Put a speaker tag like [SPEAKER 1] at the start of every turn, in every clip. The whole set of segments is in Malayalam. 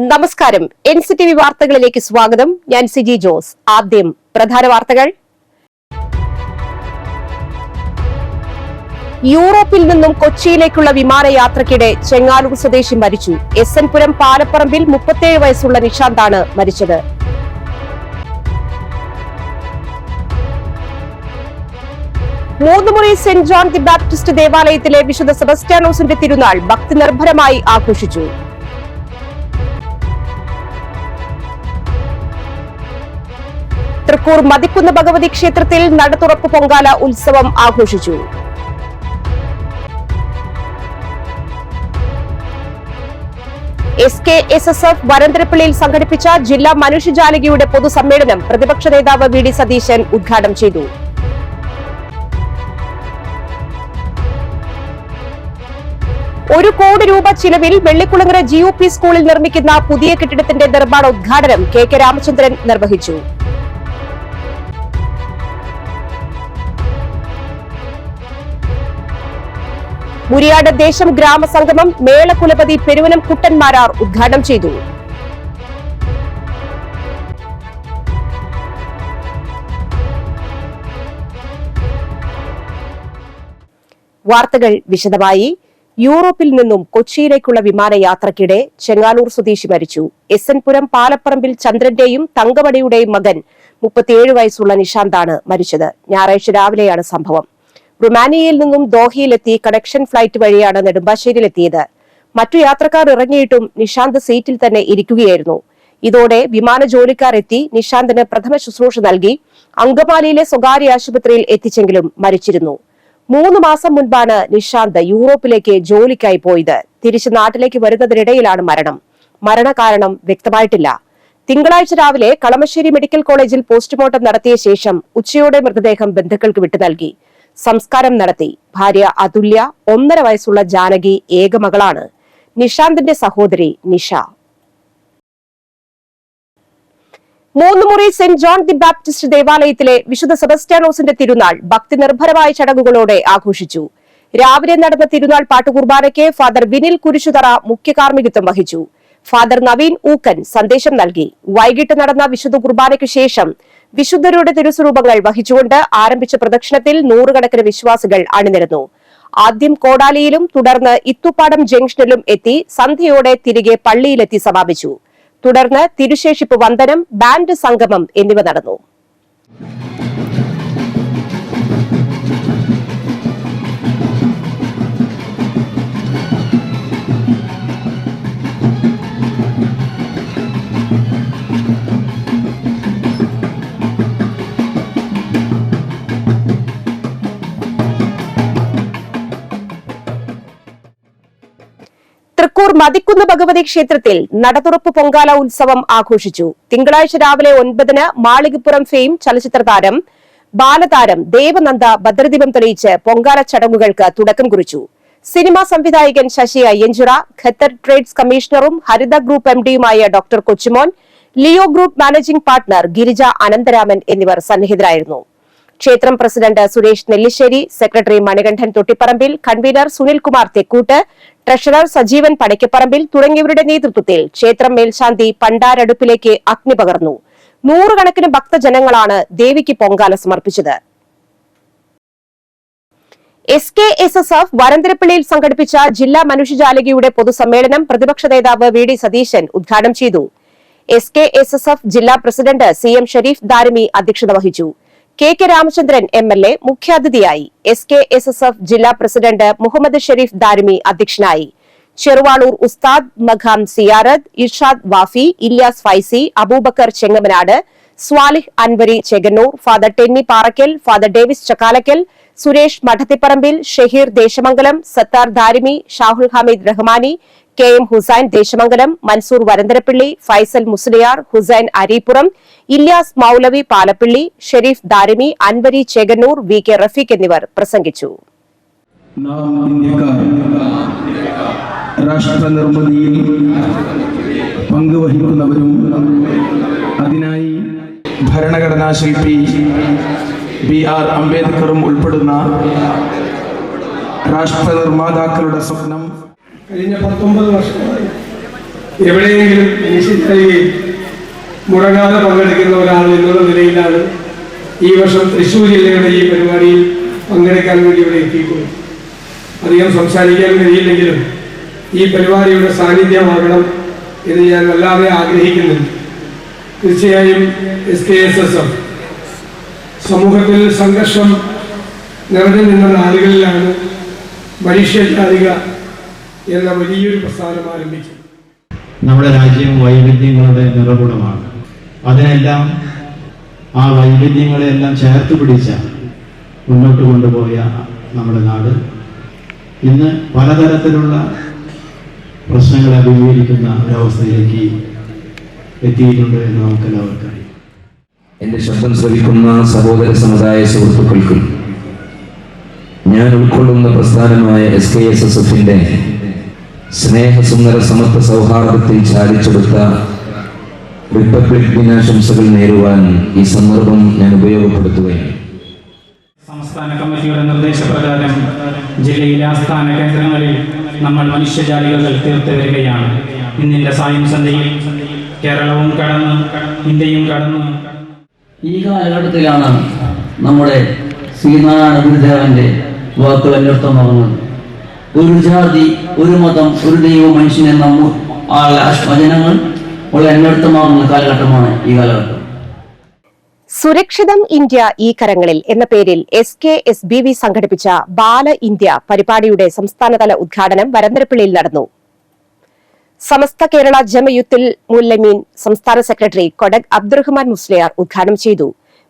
[SPEAKER 1] നമസ്കാരം. NCTV വാർത്തകളിലേക്ക് സ്വാഗതം. ഞാൻ സിജി ജോസ്. ആദ്യം പ്രധാന വാർത്തകൾ. യൂറോപ്പിൽ നിന്നും കൊച്ചിയിലേക്കുള്ള വിമാനയാത്രയ്ക്കിടെ ചെങ്ങാലൂർ സ്വദേശി മരിച്ചു. SN പുരം പാലപ്പറമ്പിൽ 37 വയസ്സുള്ള നിഷാന്താണ് മരിച്ചത്. Moonnumuri saint John the Baptist ദേവാലയത്തിലെ വിശുദ്ധ സെബസ്റ്റ്യാനോസിന്റെ തിരുനാൾ ഭക്തി നിർഭരമായി ആഘോഷിച്ചു. തൃക്കൂർ മതിക്കുന്ന് ഭഗവതി ക്ഷേത്രത്തിൽ നടതുറപ്പ് പൊങ്കാല ഉത്സവം ആഘോഷിച്ചു. SKSSF വരന്തരപ്പള്ളിയിൽ സംഘടിപ്പിച്ച ജില്ലാ മനുഷ്യജാലകിയുടെ പൊതുസമ്മേളനം പ്രതിപക്ഷ നേതാവ് VD സതീശൻ ഉദ്ഘാടനം ചെയ്തു. ₹1 കോടി ചിലവിൽ വെള്ളിക്കുളങ്ങര GUP സ്കൂളിൽ നിർമ്മിക്കുന്ന പുതിയ കെട്ടിടത്തിന്റെ നിർമ്മാണോദ്ഘാടനം KK രാമചന്ദ്രൻ നിർവഹിച്ചു. മുരിയാട് ദേശം ഗ്രാമസംഗമം മേളകുലപതി പെരുവനം കുട്ടന്മാരാർ ഉദ്ഘാടനം ചെയ്തു. വാർത്തകൾ വിശദമായി. യൂറോപ്പിൽ നിന്നും കൊച്ചിയിലേക്കുള്ള വിമാനയാത്രയ്ക്കിടെ ചെങ്ങാലൂർ സ്വദേശി മരിച്ചു. SN പുരം പാലപ്പറമ്പിൽ ചന്ദ്രന്റെയും തങ്കമണിയുടെയും മകൻ 37 വയസ്സുള്ള നിഷാന്താണ് മരിച്ചത്. ഞായറാഴ്ച രാവിലെയാണ് സംഭവം. റുമാനിയയിൽ നിന്നും ദോഹയിലെത്തി കണക്ഷൻ ഫ്ലൈറ്റ് വഴിയാണ് നെടുമ്പാശ്ശേരിയിലെത്തിയത്. മറ്റു യാത്രക്കാർ ഇറങ്ങിയിട്ടും നിഷാന്ത് സീറ്റിൽ തന്നെ ഇരിക്കുകയായിരുന്നു. ഇതോടെ വിമാന ജോലിക്കാർ എത്തി നിഷാന്തിന് പ്രഥമ ശുശ്രൂഷ നൽകി അങ്കമാലിയിലെ സ്വകാര്യ ആശുപത്രിയിൽ എത്തിച്ചെങ്കിലും മരിച്ചിരുന്നു. 3 മാസം മുൻപാണ് നിഷാന്ത് യൂറോപ്പിലേക്ക് ജോലിക്കായി പോയത്. തിരിച്ച് നാട്ടിലേക്ക് വരുന്നതിനിടയിലാണ് മരണം. മരണകാരണം വ്യക്തമായിട്ടില്ല. തിങ്കളാഴ്ച രാവിലെ കളമശ്ശേരി മെഡിക്കൽ കോളേജിൽ പോസ്റ്റ്മോർട്ടം നടത്തിയ ശേഷം ഉച്ചയോടെ മൃതദേഹം ബന്ധുക്കൾക്ക് വിട്ടു നൽകി. സംസ്കാരം നടത്തി. ഭാര്യ അതുല്യ, 1.5 വയസ്സുള്ള ജാനകി ഏക മകളാണ്. നിഷാന്തിന്റെ സഹോദരി Nisha. Moonnumuri saint John the Baptist ദേവാലയത്തിലെ വിശുദ്ധ സെബസ്റ്റ്യാനോസിന്റെ തിരുനാൾ ഭക്തി നിർഭരമായ ചടങ്ങുകളോടെ ആഘോഷിച്ചു. രാവിലെ നടന്ന തിരുനാൾ പാട്ടുകുർബാനയ്ക്ക് ഫാദർ വിനിൽ കുരിശുതറ മുഖ്യ കാർമ്മികത്വം വഹിച്ചു. ഫാദർ നവീൻ ഊക്കൻ സന്ദേശം നൽകി. വൈകിട്ട് നടന്ന വിശുദ്ധ കുർബാനയ്ക്കു ശേഷം വിശുദ്ധരുടെ തിരുസ്വരൂപങ്ങൾ വഹിച്ചുകൊണ്ട് ആരംഭിച്ച പ്രദക്ഷിണത്തിൽ 100 കണക്കിന് വിശ്വാസികൾ അണിനിരന്നു. ആദ്യം കോടാലിയിലും തുടർന്ന് ഇത്തുപ്പാടം ജംഗ്ഷനിലും എത്തി സന്ധ്യയോടെ തിരികെ പള്ളിയിലെത്തി സമാപിച്ചു. തുടർന്ന് തിരുശേഷിപ്പ് വന്ദനം, ബാൻഡ് സംഗമം എന്നിവ നടന്നു. തൃക്കൂർ മതിക്കുന്ന് ഭഗവതി ക്ഷേത്രത്തിൽ നടതുറപ്പ് പൊങ്കാല ഉത്സവം ആഘോഷിച്ചു. തിങ്കളാഴ്ച രാവിലെ 9-ന് മാളികപ്പുറം ഫെയിം ചലച്ചിത്ര താരം ബാലതാരം ദേവനന്ദ ഭദ്രദീപം തെളിയിച്ച് പൊങ്കാല ചടങ്ങുകൾക്ക് തുടക്കം കുറിച്ചു. സിനിമാ സംവിധായകൻ ശശി അയ്യഞ്ചിറ, ഖത്തർ ട്രേഡ്സ് കമ്മീഷണറും ഹരിത ഗ്രൂപ്പ് MDയുമായ doctor Kochumon, Leo group managing partner Girija Anantharaman എന്നിവർ സന്നിഹിതരായിരുന്നു. ക്ഷേത്രം president Suresh Nellissery, secretary Manikandan Thottipparambil, convener Sunilkumar Thekkoot, treasurer Sajeevan Padaykkaparambil തുടങ്ങിയവരുടെ നേതൃത്വത്തിൽ ക്ഷേത്രം മേൽശാന്തി പണ്ടാരടുപ്പിലേക്ക് അഗ്നി പകർന്നു. 100 കണക്കിന് ഭക്തജനങ്ങളാണ് ദേവിക്ക് പൊങ്കാല സമർപ്പിച്ചത്. SKSSF വരന്തരപ്പള്ളിയിൽ സംഘടിപ്പിച്ച ജില്ലാ മനുഷ്യജാലകിയുടെ പൊതുസമ്മേളനം പ്രതിപക്ഷ നേതാവ് VD സതീശൻ ഉദ്ഘാടനം ചെയ്തു. SKSSF ജില്ലാ പ്രസിഡന്റ് CM ഷരീഫ് ദാരിമി അധ്യക്ഷത വഹിച്ചു. KK രാമചന്ദ്രൻ MLA മുഖ്യാതിഥിയായി. SKSSF ജില്ലാ പ്രസിഡന്റ് മുഹമ്മദ് ഷരീഫ് ദാരിമി അധ്യക്ഷനായി. ചെറുവാളൂർ ഉസ്താദ് മഖാം സിയാറത്ത്, ഇർഷാദ് വാഫി, ഇല്യാസ് ഫൈസി, അബൂബക്കർ ചെങ്ങമനാട്, സ്വാലിഹ് അൻവരി ചെഗന്നൂർ, ഫാദർ ടെന്നി Parakkal, father Davis Chakkalakkal, Suresh Mathathiparambil, Shaheer Desamangalam, Sattar Darimi, Shahul Hameed Rahmani, KM Hussain Desamangalam, Mansoor Varantharappilly, Faisal Musliyar, Hussain Areepuram, Ilyas മൗലവി പാലപ്പള്ളി, ഷെരീഫ് ദാരിമി, അൻവരി ചെഗന്നൂർ, VK റഫീഖ് എന്നിവർ പ്രസംഗിച്ചു.
[SPEAKER 2] രാഷ്ട്ര നിർമ്മിതിയിൽ പങ്കുവഹിക്കുന്നവരും അതിനായി ഭരണഘടനാ ശില്പി BR അംബേദ്കറും ഉൾപ്പെടുന്ന രാഷ്ട്ര നിർമ്മാതാക്കളുടെ സ്വപ്നം
[SPEAKER 3] കഴിഞ്ഞ 19 വർഷമായി എവിടെയെങ്കിലും മനുഷ്യരിൽ മുടങ്ങാതെ പങ്കെടുക്കുന്ന ഒരാൾ എന്നുള്ള നിലയിലാണ് ഈ വർഷം തൃശ്ശൂർ ജില്ലയുടെ ഈ പരിപാടിയിൽ പങ്കെടുക്കാൻ വേണ്ടി ഇവിടെ എത്തിയിട്ടുള്ളത്. അധികം സംസാരിക്കാൻ കഴിയില്ലെങ്കിലും ഈ പരിപാടിയുടെ സാന്നിധ്യമാകണം എന്ന് ഞാൻ വല്ലാതെ ആഗ്രഹിക്കുന്നുണ്ട്. തീർച്ചയായും SKSSF സമൂഹത്തിൽ സംഘർഷം നിറഞ്ഞു നിന്ന നാളുകളിലാണ് മനുഷ്യജാതിക എന്ന വലിയൊരു പ്രസ്ഥാനം ആരംഭിച്ചത്.
[SPEAKER 4] നമ്മുടെ രാജ്യം വൈവിധ്യങ്ങളുടെ നിറകുടമാണ്. അതിനെല്ലാം ആ വൈവിധ്യങ്ങളെല്ലാം ചേർത്ത് പിടിച്ച മുന്നോട്ട് കൊണ്ടുപോയ നമ്മുടെ നാട് ഇന്ന് പലതരത്തിലുള്ള പ്രശ്നങ്ങളെ അഭിമുഖീകരിക്കുന്ന ഒരവസ്ഥയിലേക്ക് എത്തിയിട്ടുണ്ട് എന്ന് നമുക്കെല്ലാവർക്കും അറിയാം.
[SPEAKER 5] എൻ്റെ ശബ്ദം ശ്രവിക്കുന്ന സഹോദര സമുദായ സുഹൃത്തുക്കൾക്കും ഞാൻ ഉൾക്കൊള്ളുന്ന പ്രസ്ഥാനമായ SKSSFന്റെ സ്നേഹസുന്ദര സമത്വ സൗഹാർദ്ദത്തിൽ ചാലിച്ചെടുത്ത റിപ്പബ്ലിക് ദിനാശംസകൾ നേരുവാൻ ഈ സന്ദർഭം ഞാൻ ഉപയോഗപ്പെടുത്തുകയാണ്.
[SPEAKER 6] സംസ്ഥാന കമ്മിറ്റിയുടെ നിർദ്ദേശപ്രകാരം ജില്ലയിലെ ആസ്ഥാന കേന്ദ്രങ്ങളിൽ നമ്മൾ മനുഷ്യജാലികകൾ തീർത്തു വരികയാണ്. ഇന്നിന്റെ സായം സന്ധ്യയിൽ കേരളവും കടന്ന് ഇന്ത്യയും കടന്ന്
[SPEAKER 7] ഈ കാലഘട്ടത്തിലാണ് നമ്മുടെ ശ്രീനാരായണ ഗുരുദേവന്റെ വാക്കുകൾ അന്വർത്ഥം നടന്നത്. ഒരു ജാതി, ഒരു മതം, ഒരു ദൈവം, മനുഷ്യനെ വചനങ്ങൾ ഉള്ള അന്വർത്ഥമാകുന്ന കാലഘട്ടമാണ് ഈ കാലഘട്ടം.
[SPEAKER 1] സുരക്ഷിതം ഇന്ത്യ ഈ കരങ്ങളിൽ എന്ന പേരിൽ SKSBV സംഘടിപ്പിച്ച ബാല ഇന്ത്യ പരിപാടിയുടെ സംസ്ഥാനതല ഉദ്ഘാടനം വരന്തരപ്പള്ളിയിൽ നടന്നു. സമസ്ത കേരള ജമയുത്തുൽ മുല്ലമീൻ സംസ്ഥാന സെക്രട്ടറി കൊടക് അബ്ദുറഹ്മാൻ മുസ്ലിയാർ ഉദ്ഘാടനം ചെയ്തു.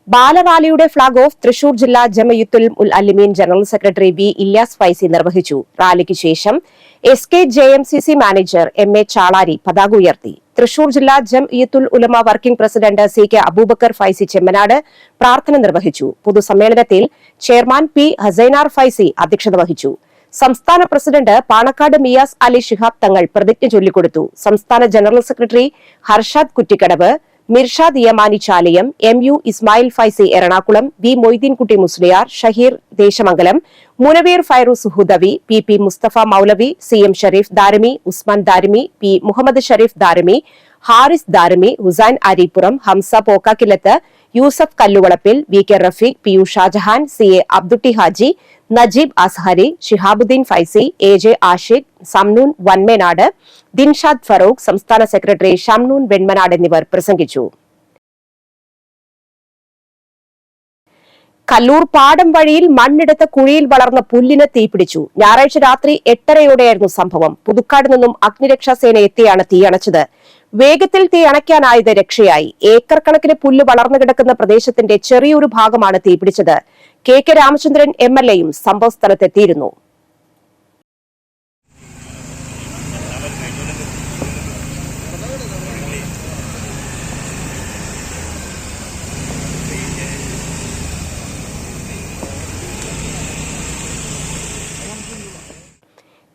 [SPEAKER 1] ബാലറാലിയുടെ ഫ്ളാഗ് ഓഫ് തൃശൂർ ജില്ലാ ജമയുത്തുൽ മുല്ലമീൻ general secretary B. Ilyas Faizy നിർവഹിച്ചു. റാലിക്ക് ശേഷം SKJMCC മാനേജർ MA ചാളാരി പതാക ഉയർത്തി. തൃശൂർ ജില്ലാ Jamiyyathul Ulama working president CK Aboobacker Faizy Chemmanad പ്രാർത്ഥന നിർവഹിച്ചു. പൊതുസമ്മേളനത്തിൽ ചെയർമാൻ P. ഹസൈനാർ ഫൈസി അധ്യക്ഷത വഹിച്ചു. സംസ്ഥാന പ്രസിഡന്റ് പാണക്കാട് മിയാസ് അലി ശിഹാബ് തങ്ങൾ പ്രതിജ്ഞ ചൊല്ലിക്കൊടുത്തു. സംസ്ഥാന general secretary Harshad Kuttikkadavu, Mirshad Yamani Chaliyam, MU Ismail Faizy Ernakulam, B. Moideenkutty Musliyar, Shaheer Desamangalam, Munavir Fairooz Hudawi, PP Musthafa Moulavi, CM Shareef Darimi, Usman Darimi, P. Muhammad Shareef Darimi, Haris Darimi, Hussain Areeppuram, Hamza Pokkakkilath, Yusuf Kalluvalappil, VK Rafeeq, PU Shajahan, CA Abdutty Haji, Najeeb Azhari, Shihabuddeen Faizy, AJ Ashiq, Samnoon Vanmenad, Dinshad Farooq, സംസ്ഥാന സെക്രട്ടറി ഷംനൂൻ വെൺമനാട് എന്നിവർ പ്രസംഗിച്ചു. കല്ലൂർ പാടം വഴിയിൽ മണ്ണെടുത്ത കുഴിയിൽ വളർന്ന പുല്ലിന് തീപിടിച്ചു. ഞായറാഴ്ച രാത്രി 8:30യോടെയായിരുന്നു സംഭവം. പുതുക്കാട് നിന്നും അഗ്നിരക്ഷാസേന എത്തിയാണ് തീ അണച്ചത്. വേഗത്തിൽ തീ അണയ്ക്കാനായത് രക്ഷയായി. ഏക്കർ കണക്കിന് പുല്ല് വളർന്നു കിടക്കുന്ന പ്രദേശത്തിന്റെ ചെറിയൊരു ഭാഗമാണ് തീപിടിച്ചത്. KK രാമചന്ദ്രൻ MLAയും സംഭവസ്ഥലത്തെത്തിയിരുന്നു.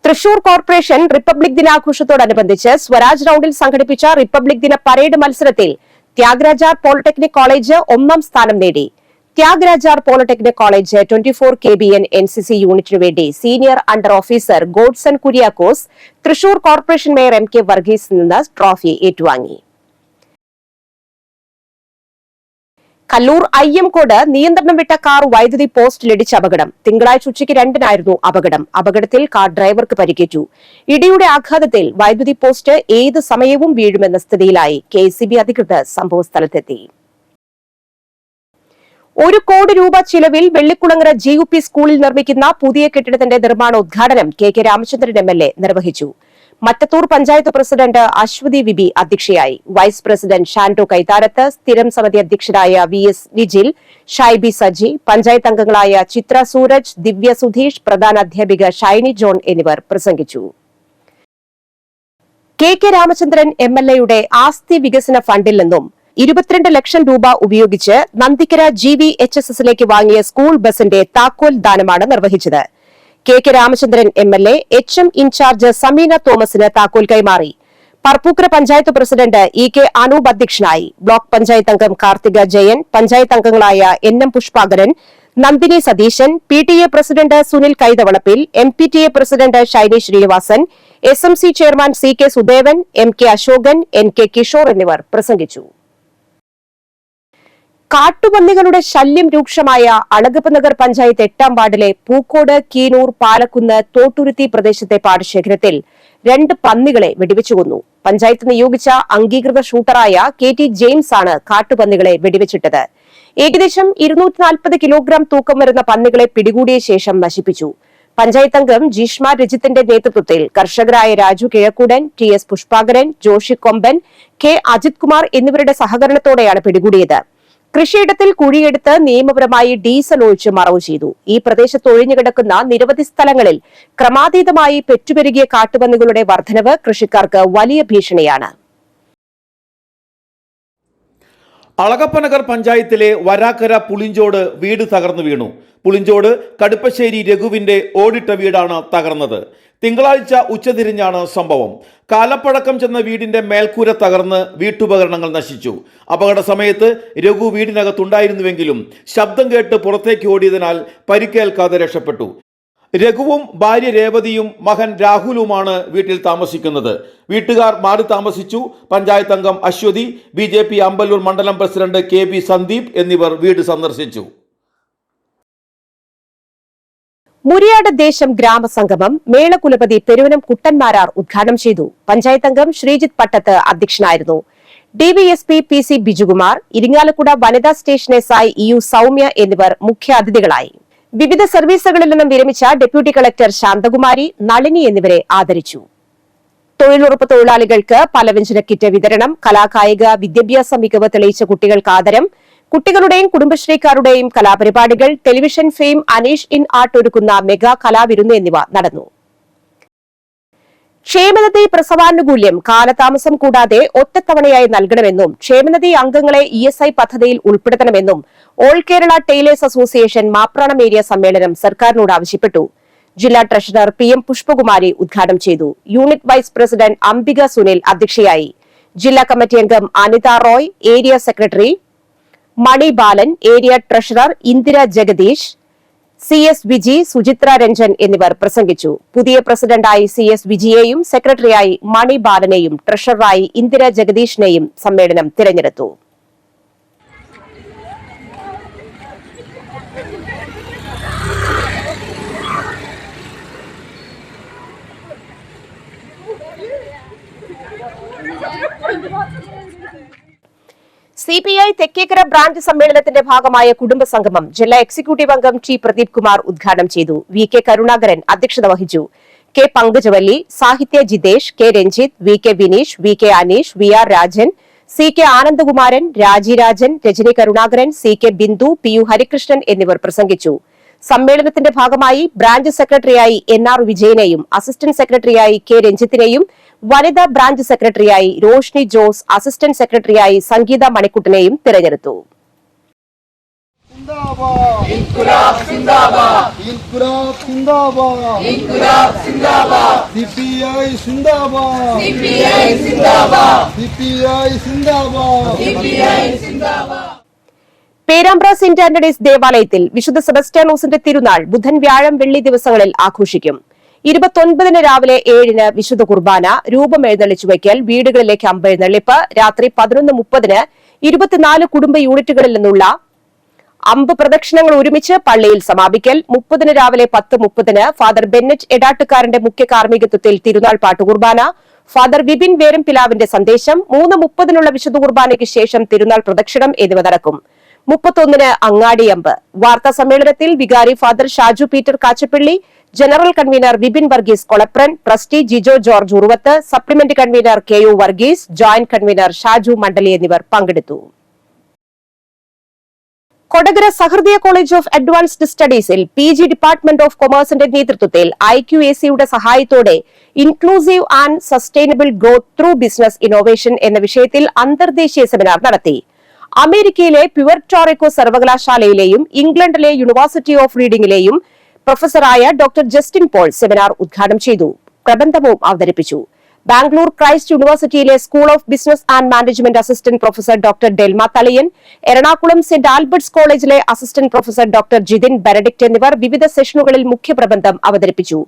[SPEAKER 1] തൃശൂർ കോർപ്പറേഷൻ റിപ്പബ്ലിക് ദിനാഘോഷത്തോടനുബന്ധിച്ച് സ്വരാജ് റൌണ്ടിൽ സംഘടിപ്പിച്ച റിപ്പബ്ലിക് ദിന പരേഡ് മത്സരത്തിൽ ത്യാഗരാജാർ പോളിടെക്നിക് കോളേജ് 1ാം സ്ഥാനം നേടി. ത്യാഗരാജാർ പോളിടെക്നിക് കോളേജ് 24 KBN NCC യൂണിറ്റിനു വേണ്ടി senior under officer Godson Kuriakose Thrissur corporation mayor MK വർഗീസിൽ നിന്ന് ട്രോഫി ഏറ്റുവാങ്ങി. കല്ലൂർ അയ്യംകോട് നിയന്ത്രണം വിട്ട കാർ വൈദ്യുതി പോസ്റ്റിലിടിച്ച് അപകടം. തിങ്കളാഴ്ച ഉച്ചയ്ക്ക് 2-നായിരുന്നു അപകടം. അപകടത്തിൽ കാർ ഡ്രൈവർക്ക് പരിക്കേറ്റു. ഇടിയുടെ ആഘാതത്തിൽ വൈദ്യുതി പോസ്റ്റ് ഏത് സമയവും വീഴുമെന്ന സ്ഥിതിയിലായി. KCB അധികൃതർ സംഭവസ്ഥലത്തെത്തി. 1 കോടി രൂപ ചിലവിൽ വെള്ളിക്കുളങ്ങര GUP സ്കൂളിൽ നിർമ്മിക്കുന്ന പുതിയ കെട്ടിടത്തിന്റെ നിർമ്മാണോദ്ഘാടനം KK രാമചന്ദ്രൻ MLA നിർവഹിച്ചു. മറ്റത്തൂർ പഞ്ചായത്ത് പ്രസിഡന്റ് അശ്വതി വിബി അധ്യക്ഷയായി. വൈസ് പ്രസിഡന്റ് ഷാൻഡോ കൈതാരത്ത്, സ്ഥിരം സമിതി അധ്യക്ഷരായ VS വിജിൽ, ഷൈബി സജി, പഞ്ചായത്ത് അംഗങ്ങളായ ചിത്ര സൂരജ്, ദിവ്യ സുധീഷ്, പ്രധാന അധ്യാപിക ഷൈനി ജോൺ എന്നിവർ പ്രസംഗിച്ചു. KK രാമചന്ദ്രൻ MLAയുടെ ആസ്തി വികസന ഫണ്ടിൽ നിന്നും 22 ലക്ഷം രൂപ ഉപയോഗിച്ച് നന്ദിക്കര GVHSSലേക്ക് വാങ്ങിയ സ്കൂൾ ബസിന്റെ താക്കോൽ ദാനമാണ് നിർവഹിച്ചത്. KK Ramachandran MLA HM in charge Sameena തോമസിന് താക്കോൽ കൈമാറി. പറപ്പൂക്കര പഞ്ചായത്ത് പ്രസിഡന്റ് EK അനൂപ് അധ്യക്ഷനായി. ബ്ലോക്ക് പഞ്ചായത്ത് അംഗം കാർത്തിക ജയൻ, പഞ്ചായത്ത് അംഗങ്ങളായ NM Pushpakaran, Nandini Satheesan, PTA president Sunil Kaithavalappil, MPTA president Shiny Srinivasan, SMC chairman CK Sudevan, MK Asokan, NK Kishore എന്നിവർ പ്രസംഗിച്ചു. കാട്ടുപന്നികളുടെ ശല്യം രൂക്ഷമായ അളഗപ്പ് നഗർ പഞ്ചായത്ത് 8-ാം വാർഡിലെ പൂക്കോട്, കീനൂർ, പാലക്കുന്ന്, തോട്ടുരുത്തി പ്രദേശത്തെ പാടശേഖരത്തിൽ 2 പന്നികളെ വെടിവെച്ചു കൊന്നു. പഞ്ചായത്ത് നിയോഗിച്ച അംഗീകൃത ഷൂട്ടറായ KT ജെയിംസ് ആണ് കാട്ടുപന്നികളെ വെടിവെച്ചിട്ടത്. ഏകദേശം 240 കിലോഗ്രാം തൂക്കം വരുന്ന പന്നികളെ പിടികൂടിയ ശേഷം നശിപ്പിച്ചു. പഞ്ചായത്ത് അംഗം ജീഷ്മ രജിത്തിന്റെ നേതൃത്വത്തിൽ കർഷകരായ രാജു കിഴക്കൂടൻ, TS പുഷ്പാകരൻ, ജോഷി കൊമ്പൻ, K അജിത് കുമാർ എന്നിവരുടെ സഹകരണത്തോടെയാണ് പിടികൂടിയത്. കൃഷിയിടത്തിൽ കുഴിയെടുത്ത് നിയമപരമായി ഡീസൽ ഒഴിച്ച് മറവ് ചെയ്തു. ഈ പ്രദേശത്ത് ഒഴിഞ്ഞുകിടക്കുന്ന നിരവധി സ്ഥലങ്ങളിൽ ക്രമാതീതമായി പെറ്റുപെരുകിയ കാട്ടുപന്നികളുടെ വർധനവ് കൃഷിക്കാർക്ക് വലിയ ഭീഷണിയാണ്.
[SPEAKER 8] അളഗപ്പ നഗർ പഞ്ചായത്തിലെ വരാക്കര പുളിഞ്ചോട് വീട് തകർന്നു വീണു. പുളിഞ്ചോട് കടുപ്പശ്ശേരി രഘുവിന്റെ ഓടിട്ട വീടാണ് തകർന്നത്. തിങ്കളാഴ്ച ഉച്ചതിരിഞ്ഞാണ് സംഭവം. കാലപ്പഴക്കം ചെന്ന വീടിന്റെ മേൽക്കൂര തകർന്ന് വീട്ടുപകരണങ്ങൾ നശിച്ചു. അപകട സമയത്ത് രഘു വീടിനകത്തുണ്ടായിരുന്നുവെങ്കിലും ശബ്ദം കേട്ട് പുറത്തേക്ക് ഓടിയതിനാൽ പരിക്കേൽക്കാതെ രക്ഷപ്പെട്ടു. രഘുവും ഭാര്യ രേവതിയും മകൻ രാഹുലുമാണ് വീട്ടിൽ താമസിക്കുന്നത്. വീട്ടുകാർ മാറി താമസിച്ചു. പഞ്ചായത്ത് അംഗം അശ്വതി, BJP അമ്പലൂർ മണ്ഡലം പ്രസിഡന്റ് KB സന്ദീപ് എന്നിവർ വീട് സന്ദർശിച്ചു.
[SPEAKER 1] മുരിയാട് ദേശം ഗ്രാമസംഗമം മേളകുലപതി പെരുവനം കുട്ടന്മാരാർ ഉദ്ഘാടനം ചെയ്തു. പഞ്ചായത്ത് അംഗം ശ്രീജിത്ത് പട്ടത്ത് അധ്യക്ഷനായിരുന്നു. DVSP PC ബിജുകുമാർ, ഇരിങ്ങാലക്കുട വനിതാ സ്റ്റേഷൻ SI EU സൗമ്യ എന്നിവർ മുഖ്യാതിഥികളായി. വിവിധ സർവീസുകളിൽ നിന്നും വിരമിച്ച ഡെപ്യൂട്ടി കളക്ടർ ശാന്തകുമാരി, നളിനി എന്നിവരെ ആദരിച്ചു. തൊഴിലുറപ്പ് തൊഴിലാളികൾക്ക് പലവ്യഞ്ജന കിറ്റ് വിതരണം, കലാകായിക വിദ്യാഭ്യാസ മികവ് തെളിയിച്ച കുട്ടികൾക്ക് ആദരം, കുട്ടികളുടെയും കുടുംബശ്രീക്കാരുടെയും കലാപരിപാടികൾ, television fame Aneesh in art ഒരുക്കുന്ന മെഗാ കലാവിരുന്ന് എന്നിവ നടന്നു. ക്ഷേമനിധി പ്രസവാനുകൂല്യം കാലതാമസം കൂടാതെ ഒറ്റത്തവണയായി നൽകണമെന്നും ക്ഷേമനിധി അംഗങ്ങളെ ESI പദ്ധതിയിൽ ഉൾപ്പെടുത്തണമെന്നും all Kerala tailors association Mapranam area സമ്മേളനം സർക്കാരിനോട് ആവശ്യപ്പെട്ടു. ജില്ലാ ട്രഷറർ PM പുഷ്പകുമാരി ഉദ്ഘാടനം ചെയ്തു. Unit vice president Ambika Sunil അധ്യക്ഷയായി. ജില്ലാ കമ്മിറ്റി അംഗം Anitha Roy, area secretary Mani Balan, area treasurer Indira Jagadeesh, CS Viji, Suchithra Ranjan എന്നിവർ പ്രസംഗിച്ചു. പുതിയ പ്രസിഡന്റായി CS വിജിയെയും സെക്രട്ടറിയായി മണി ബാലനെയും ട്രഷററായി ഇന്ദിര ജഗദീഷിനെയും സമ്മേളനം തിരഞ്ഞെടുത്തു. CPI തെക്കേക്കര ബ്രാഞ്ച് സമ്മേളനത്തിന്റെ ഭാഗമായ കുടുംബസംഗമം ജില്ലാ എക്സിക്യൂട്ടീവ് അംഗം T പ്രദീപ് കുമാർ ഉദ്ഘാടനം ചെയ്തു. VK കരുണാകരൻ അധ്യക്ഷത വഹിച്ചു. K പങ്കജവല്ലി, സാഹിത്യ Jithesh, K Ranjith, VK Vineesh, VK Aneesh, VR Rajan, CK ആനന്ദകുമാരൻ, Rajan, Rajani Karunakaran, CK Bindu, PU Harikrishnan എന്നിവർ പ്രസംഗിച്ചു. സമ്മേളനത്തിന്റെ ഭാഗമായി ബ്രാഞ്ച് സെക്രട്ടറിയായി NR വിജയനെയും അസിസ്റ്റന്റ് സെക്രട്ടറിയായി K രഞ്ജിത്തിനെയും വനിതാ ബ്രാഞ്ച് സെക്രട്ടറിയായി രോഷ്നി ജോസ്, അസിസ്റ്റന്റ് സെക്രട്ടറിയായി സംഗീത മണിക്കുട്ടനെയും തിരഞ്ഞെടുത്തു. പേരാമ്പ്ര സെന്റ് ആന്റണീസ് ദേവാലയത്തിൽ വിശുദ്ധ സെബസ്റ്റ്യാനോസിന്റെ തിരുനാൾ ബുധൻ, വ്യാഴം, വെള്ളി ദിവസങ്ങളിൽ ആഘോഷിക്കും. 29 രാവിലെ 7 വിശുദ്ധ കുർബാന, രൂപം എഴുന്നള്ളിച്ചു വയ്ക്കൽ, വീടുകളിലേക്ക് അമ്പെഴുന്നള്ളിപ്പ്, രാത്രി 11:30 24 കുടുംബ യൂണിറ്റുകളിൽ നിന്നുള്ള അമ്പ് പ്രദക്ഷിണങ്ങൾ ഒരുമിച്ച് പള്ളിയിൽ സമാപിക്കൽ, 30 രാവിലെ 10:30 ഫാദർ ബെന്നറ്റ് എടാട്ടുകാരന്റെ മുഖ്യ കാർമ്മികത്വത്തിൽ തിരുനാൾ പാട്ടുകുർബാന, ഫാദർ വിപിൻ വേരംപിലാവിന്റെ സന്ദേശം, 3:30 വിശുദ്ധ കുർബാനയ്ക്ക് ശേഷം തിരുനാൾ പ്രദക്ഷിണം എന്നിവ നടക്കും. 31 അങ്ങാടിയമ്പ്. വാർത്താ സമ്മേളനത്തിൽ വികാരി father Shaju Peter Kachappilly, general convener Vipin Varghese Kolapran, trustee Jijo George Uruvath, supplement convener KU Varghese, joint convener Shaju Mandali എന്നിവർ പങ്കെടുത്തു. Kodakara Sahrudaya college of advanced സ്റ്റഡീസിൽ PG ഡിപ്പാർട്ട്മെന്റ് ഓഫ് കൊമേഴ്സിന്റെ നേതൃത്വത്തിൽ IQACയുടെ സഹായത്തോടെ inclusive and sustainable growth through business innovation എന്ന വിഷയത്തിൽ അന്തർദേശീയ സെമിനാർ നടത്തി. അമേരിക്കയിലെ പ്യുവർട്ടോറിക്കോ സർവകലാശാലയിലെയും ഇംഗ്ലണ്ടിലെ യൂണിവേഴ്സിറ്റി ഓഫ് റീഡിംഗിലെയും പ്രൊഫസറായ ഡോക്ടർ ജസ്റ്റിൻ പോൾ സെമിനാർ ഉദ്ഘാടനം ചെയ്തു. പ്രബന്ധവും അവതരിപ്പിച്ചു. ബാംഗ്ലൂർ ക്രൈസ്റ്റ് യൂണിവേഴ്സിറ്റിയിലെ school of business and management assistant professor doctor Delma Thaliyan, Ernakulam Saint Albert's കോളേജിലെ assistant professor doctor Jithin Benedict എന്നിവർ വിവിധ സെഷനുകളിൽ മുഖ്യപ്രബന്ധം അവതരിപ്പിച്ചു.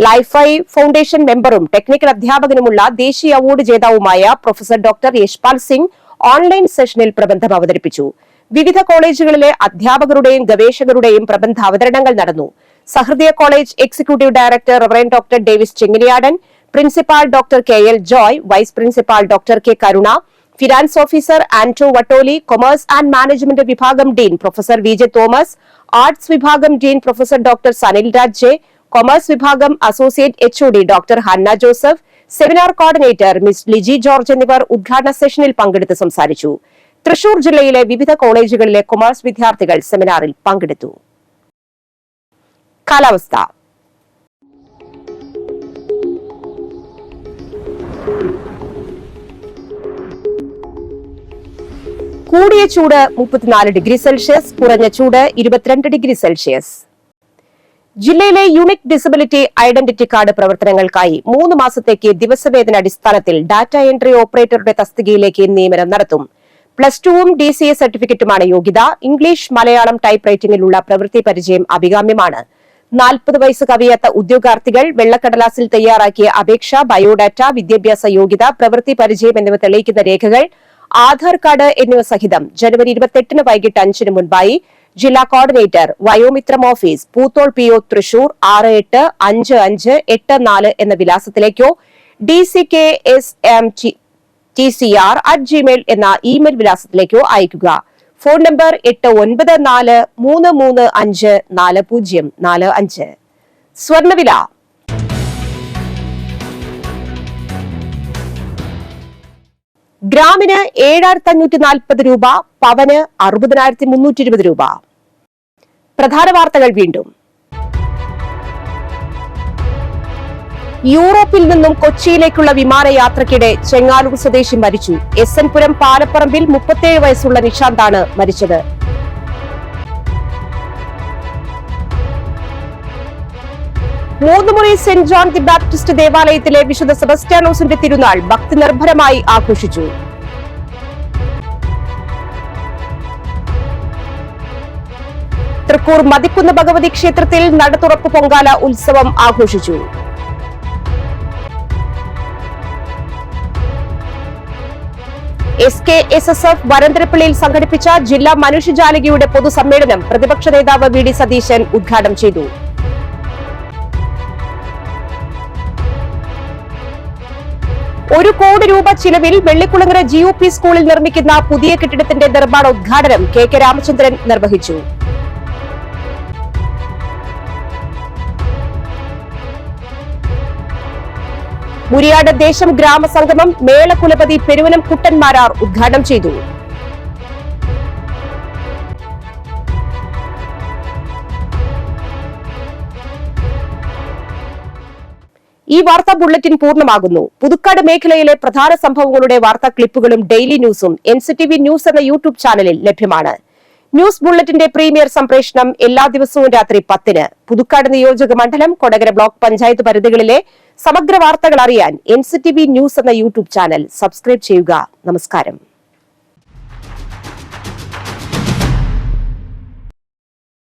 [SPEAKER 1] ലൈഫൈ ഫൗണ്ടേഷൻ മെമ്പറും ടെക്നിക്കൽ അധ്യാപകനുമുള്ള ദേശീയ അവാർഡ് ജേതാവുമായ professor doctor Yashpal Singh online സെഷനിൽ പ്രബന്ധം അവതരിപ്പിച്ചു. വിവിധ കോളേജുകളിലെ അധ്യാപകരുടെയും ഗവേഷകരുടെയും പ്രബന്ധ അവതരണങ്ങൾ നടന്നു. സഹൃദയ college executive director reverend doctor Davis Chenginiyadan, principal doctor KL Joy, vice principal doctor K Karuna, finance officer Anto Vattoli, commerce and management വിഭാഗം dean professor VJ Thomas, arts വിഭാഗം dean professor doctor Sanil Raj J, commerce വിഭാഗം associate HOD doctor Hanna Joseph, seminar coordinator miss Liji George എന്നിവർ ഉദ്ഘാടന സെഷനിൽ പങ്കെടുത്ത് സംസാരിച്ചു. തൃശൂർ ജില്ലയിലെ വിവിധ കോളേജുകളിലെ കൊമേഴ്സ് വിദ്യാർത്ഥികൾ സെമിനാറിൽ പങ്കെടുത്തു. കാലാവസ്ഥ. കൂടിയ ചൂട് 34 ഡിഗ്രി സെൽഷ്യസ്, കുറഞ്ഞ ചൂട് 22 ഡിഗ്രി സെൽഷ്യസ്. ജില്ലയിലെ യൂണിക് ഡിസബിലിറ്റി ഐഡന്റിറ്റി കാർഡ് പ്രവർത്തനങ്ങൾക്കായി 3 മാസത്തേക്ക് ദിവസവേതന അടിസ്ഥാനത്തിൽ ഡാറ്റ എൻട്രി ഓപ്പറേറ്ററുടെ തസ്തികയിലേക്ക് നിയമനം നടത്തും. +2 DCA സർട്ടിഫിക്കറ്റുമാണ് യോഗ്യത. ഇംഗ്ലീഷ്, മലയാളം ടൈപ്പ് റൈറ്റിംഗിലുള്ള പ്രവൃത്തി പരിചയം അഭികാമ്യമാണ്. 40 വയസ്സ് കവിയാത്ത ഉദ്യോഗാർത്ഥികൾ വെള്ളക്കടലാസിൽ തയ്യാറാക്കിയ അപേക്ഷ, ബയോഡാറ്റ, വിദ്യാഭ്യാസ യോഗ്യത, പ്രവൃത്തി പരിചയം എന്നിവ തെളിയിക്കുന്ന രേഖകൾ, ആധാർ കാർഡ് എന്നിവ സഹിതം ജനുവരി 28 വൈകിട്ട് 5 മുൻപായി ജില്ലാ coordinator, Vayomithram office, Poothole PO, Thrissur 685584 എന്ന വിലാസത്തിലേക്കോ dckSMTCR@gmail എന്ന ഇമെയിൽ വിലാസത്തിലേക്കോ അയയ്ക്കുക. Phone number 8943354045. സ്വർണ്ണവില. ഗ്രാമിന് 7540 രൂപ, പവന് 60320 രൂപ. പ്രധാന വാർത്തകൾ വീണ്ടും. യൂറോപ്പിൽ നിന്നും കൊച്ചിയിലേക്കുള്ള വിമാനയാത്രയ്ക്കിടെ ചെങ്ങാലൂർ സ്വദേശി മരിച്ചു. SN പുരം പാലപ്പറമ്പിൽ 37 വയസ്സുള്ള നിഷാന്താണ് മരിച്ചത്. Moonnumuri saint John the Baptist ദേവാലയത്തിലെ വിശുദ്ധ സെബസ്റ്റ്യാനോസിന്റെ തിരുനാൾ ഭക്തിനിർഭരമായി ആഘോഷിച്ചു. തൃക്കൂർ മതിക്കുന്ന് ഭഗവതി ക്ഷേത്രത്തിൽ നടതുറപ്പ് പൊങ്കാല ഉത്സവം ആഘോഷിച്ചു. SKSSF വരന്തരപ്പള്ളിയിൽ സംഘടിപ്പിച്ച ജില്ലാ മനുഷ്യജാലികയുടെ പൊതുസമ്മേളനം പ്രതിപക്ഷ നേതാവ് VD സതീശൻ ഉദ്ഘാടനം ചെയ്തു. ₹1 കോടി ചിലവിൽ വെള്ളിക്കുളങ്ങര GUP സ്കൂളിൽ നിർമ്മിക്കുന്ന പുതിയ കെട്ടിടത്തിന്റെ നിർമ്മാണോദ്ഘാടനം KK രാമചന്ദ്രൻ നിർവഹിച്ചു. മുരിയാട് ദേശം ഗ്രാമസംഗമം മേളകുലപതി പെരുവനം കുട്ടന്മാരാർ ഉദ്ഘാടനം ചെയ്തു. ഈ വാർത്താ ബുള്ളറ്റിൻ പൂർണ്ണമാകുന്നു. പുതുക്കാട് മേഖലയിലെ പ്രധാന സംഭവങ്ങളുടെ വാർത്താ ക്ലിപ്പുകളും ഡെയിലി ന്യൂസും NCTV ന്യൂസ് എന്ന യൂട്യൂബ് ചാനലിൽ ലഭ്യമാണ്. ന്യൂസ് ബുള്ളറ്റിന്റെ പ്രീമിയർ സംപ്രേഷണം എല്ലാ ദിവസവും രാത്രി 10-ന്. പുതുക്കാട് നിയോജക മണ്ഡലം, കൊടകര ബ്ലോക്ക് പഞ്ചായത്ത് പരിധികളിലെ സമഗ്ര വാർത്തകൾ അറിയാൻ NCTV ന്യൂസ് എന്ന യൂട്യൂബ് ചാനൽ സബ്സ്ക്രൈബ് ചെയ്യുക. നമസ്കാരം.